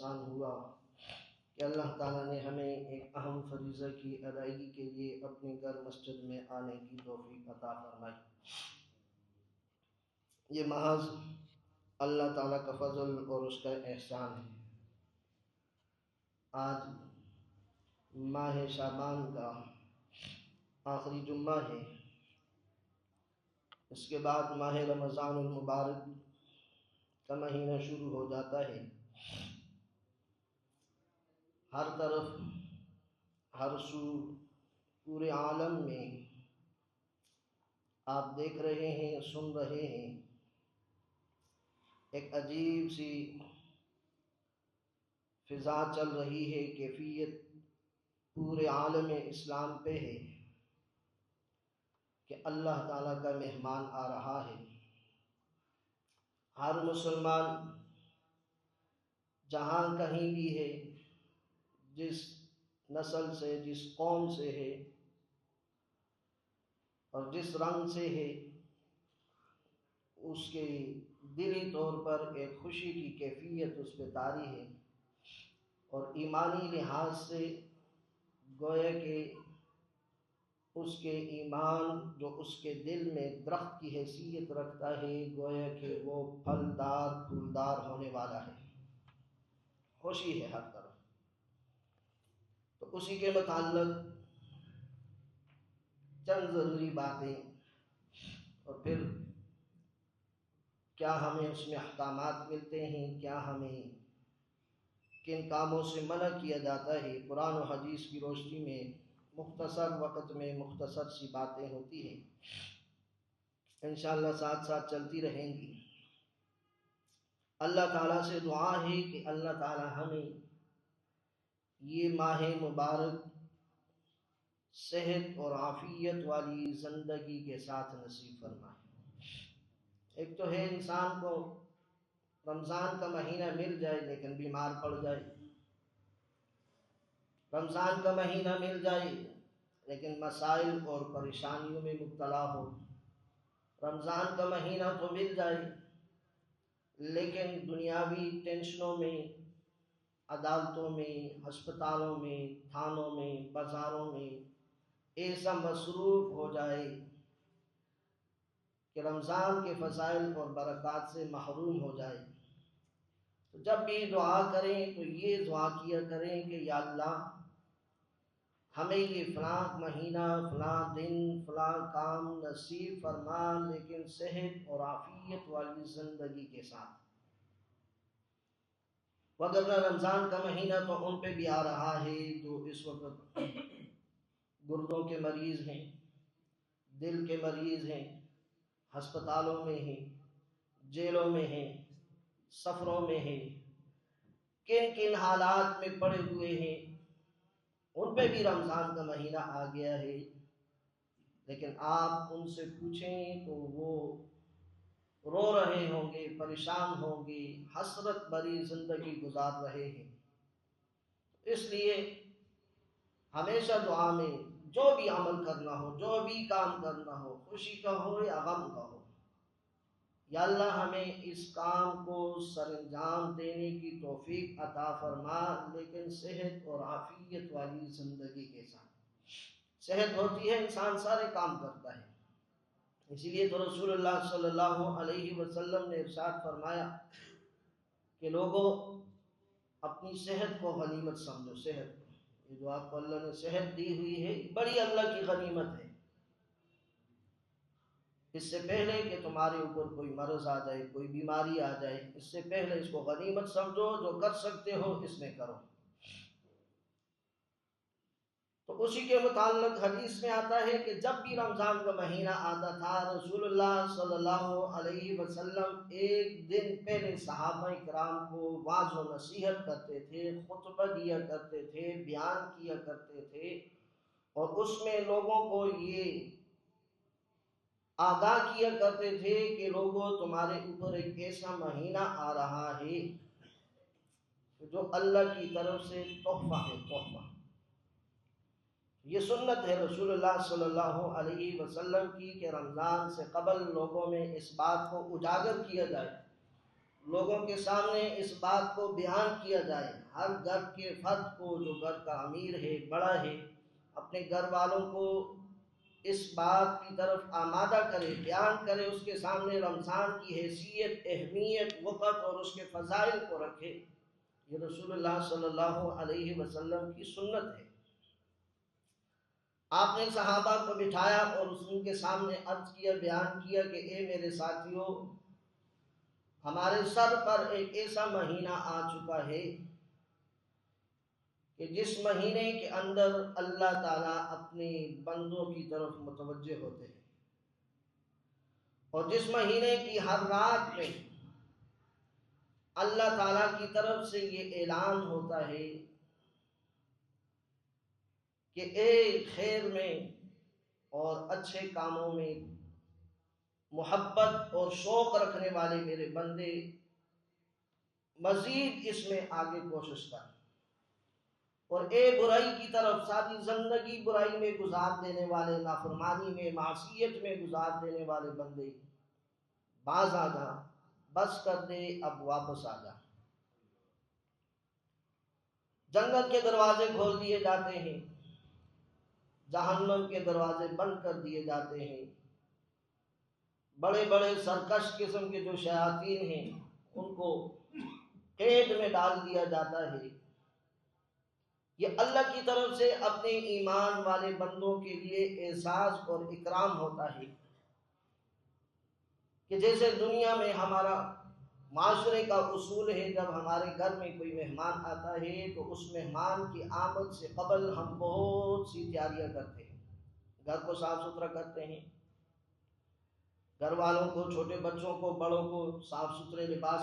احسان ہوا کہ اللہ تعالیٰ نے ہمیں ایک اہم فریضہ کی ادائیگی کے لیے اپنے گھر مسجد میں آنے کی توفیق عطا فرمائی۔ یہ محض اللہ تعالیٰ کا فضل اور اس کا احسان ہے۔ آج ماہ شعبان کا آخری جمعہ ہے، اس کے بعد ماہ رمضان المبارک کا مہینہ شروع ہو جاتا ہے۔ ہر طرف ہر سو پورے عالم میں آپ دیکھ رہے ہیں، سن رہے ہیں، ایک عجیب سی فضا چل رہی ہے، کیفیت پورے عالم اسلام پہ ہے کہ اللہ تعالیٰ کا مہمان آ رہا ہے۔ ہر مسلمان جہاں کہیں بھی ہے، جس نسل سے، جس قوم سے ہے اور جس رنگ سے ہے، اس کے دلی طور پر ایک خوشی کی کیفیت اس پہ طاری ہے، اور ایمانی لحاظ سے گویا کہ اس کے ایمان جو اس کے دل میں درخت کی حیثیت رکھتا ہے، گویا کہ وہ پھلدار پھولدار ہونے والا ہے، خوشی ہے ہر طرف۔ تو اسی کے متعلق چند ضروری باتیں، اور پھر کیا ہمیں اس میں احکامات ملتے ہیں، کیا ہمیں کن کاموں سے منع کیا جاتا ہے، قرآن و حدیث کی روشنی میں مختصر وقت میں مختصر سی باتیں ہوتی ہیں، انشاءاللہ ساتھ ساتھ چلتی رہیں گی۔ اللہ تعالیٰ سے دعا ہے کہ اللہ تعالیٰ ہمیں یہ ماہ مبارک صحت اور عافیت والی زندگی کے ساتھ نصیب فرمائے۔ ایک تو ہے انسان کو رمضان کا مہینہ مل جائے لیکن بیمار پڑ جائے، رمضان کا مہینہ مل جائے لیکن مسائل اور پریشانیوں میں مبتلا ہو، رمضان کا مہینہ تو مل جائے لیکن دنیاوی ٹینشنوں میں، عدالتوں میں، ہسپتالوں میں، تھانوں میں، بازاروں میں ایسا مصروف ہو جائے کہ رمضان کے فضائل اور برکات سے محروم ہو جائے۔ تو جب بھی دعا کریں تو یہ دعا کیا کریں کہ یا اللہ ہمیں یہ فلاں مہینہ، فلاں دن، فلاں کام نصیب فرما، لیکن صحت اور عافیت والی زندگی کے ساتھ۔ وگرنہ رمضان کا مہینہ تو ان پہ بھی آ رہا ہے جو اس وقت گردوں کے مریض ہیں، دل کے مریض ہیں، ہسپتالوں میں ہیں، جیلوں میں ہیں، سفروں میں ہیں، کن کن حالات میں پڑے ہوئے ہیں، ان پہ بھی رمضان کا مہینہ آ گیا ہے، لیکن آپ ان سے پوچھیں تو وہ رو رہے ہوں گے، پریشان ہوں گے، حسرت بھری زندگی گزار رہے ہیں۔ اس لیے ہمیشہ دعا میں جو بھی عمل کرنا ہو، جو بھی کام کرنا ہو، خوشی کا ہو یا غم کا ہو، یا اللہ ہمیں اس کام کو سر انجام دینے کی توفیق عطا فرما، لیکن صحت اور عافیت والی زندگی کے ساتھ۔ صحت ہوتی ہے انسان سارے کام کرتا ہے، اسی لیے تو رسول اللہ صلی اللہ علیہ وسلم نے ارشاد فرمایا کہ لوگوں اپنی صحت کو غنیمت سمجھو۔ صحت کو، یہ جو آپ کو اللہ نے صحت دی ہوئی ہے بڑی اللہ کی غنیمت ہے۔ اس سے پہلے کہ تمہارے اوپر کوئی مرض آ جائے، کوئی بیماری آ جائے، اس سے پہلے اس کو غنیمت سمجھو، جو کر سکتے ہو اس میں کرو۔ تو اسی کے متعلق حدیث میں آتا ہے کہ جب بھی رمضان کا مہینہ آتا تھا، رسول اللہ صلی اللہ علیہ وسلم ایک دن پہلے صحابہ کرام کو واعظ و نصیحت کرتے تھے، خطبہ دیا کرتے تھے، بیان کیا کرتے تھے، اور اس میں لوگوں کو یہ آگاہ کیا کرتے تھے کہ لوگوں تمہارے اوپر ایک ایسا مہینہ آ رہا ہے جو اللہ کی طرف سے تحفہ ہے، تحفہ۔ یہ سنت ہے رسول اللہ صلی اللہ علیہ وسلم کی کہ رمضان سے قبل لوگوں میں اس بات کو اجاگر کیا جائے لوگوں کے سامنے اس بات کو بیان کیا جائے، ہر گھر کے فرد کو جو گھر کا امیر ہے، بڑا ہے، اپنے گھر والوں کو اس بات کی طرف آمادہ کرے، بیان کرے، اس کے سامنے رمضان کی حیثیت، اہمیت، وقت اور اس کے فضائل کو رکھے۔ یہ رسول اللہ صلی اللہ علیہ وسلم کی سنت ہے۔ آپ نے صحابہ کو بٹھایا اور ان کے سامنے عرض کیا، بیان کیا کہ اے میرے ساتھیوں، ہمارے سر پر ایک ایسا مہینہ آ چکا ہے کہ جس مہینے کے اندر اللہ تعالیٰ اپنے بندوں کی طرف متوجہ ہوتے ہیں، اور جس مہینے کی ہر رات میں اللہ تعالیٰ کی طرف سے یہ اعلان ہوتا ہے کہ اے خیر میں اور اچھے کاموں میں محبت اور شوق رکھنے والے میرے بندے، مزید اس میں آگے کوشش کر، اور اے برائی کی طرف، ساری زندگی برائی میں گزار دینے والے، نافرمانی میں، معصیت میں گزار دینے والے بندے، باز آ جا، بس کر دے، اب واپس آ جا۔ جنت کے دروازے کھول دیے جاتے ہیں، جہنم کے دروازے بند کر دیے جاتے ہیں، بڑے بڑے سرکش قسم کے جو شیاطین ہیں ان کو قید میں ڈال دیا جاتا ہے۔ یہ اللہ کی طرف سے اپنے ایمان والے بندوں کے لیے اعزاز اور اکرام ہوتا ہے کہ جیسے دنیا میں ہمارا معاشرے کا اصول ہے، جب ہمارے گھر میں کوئی مہمان آتا ہے تو اس مہمان کی آمد سے قبل ہم بہت سی تیاریاں کرتے ہیں، گھر کو صاف ستھرا کرتے ہیں، گھر والوں کو، چھوٹے بچوں کو، بڑوں کو صاف ستھرے لباس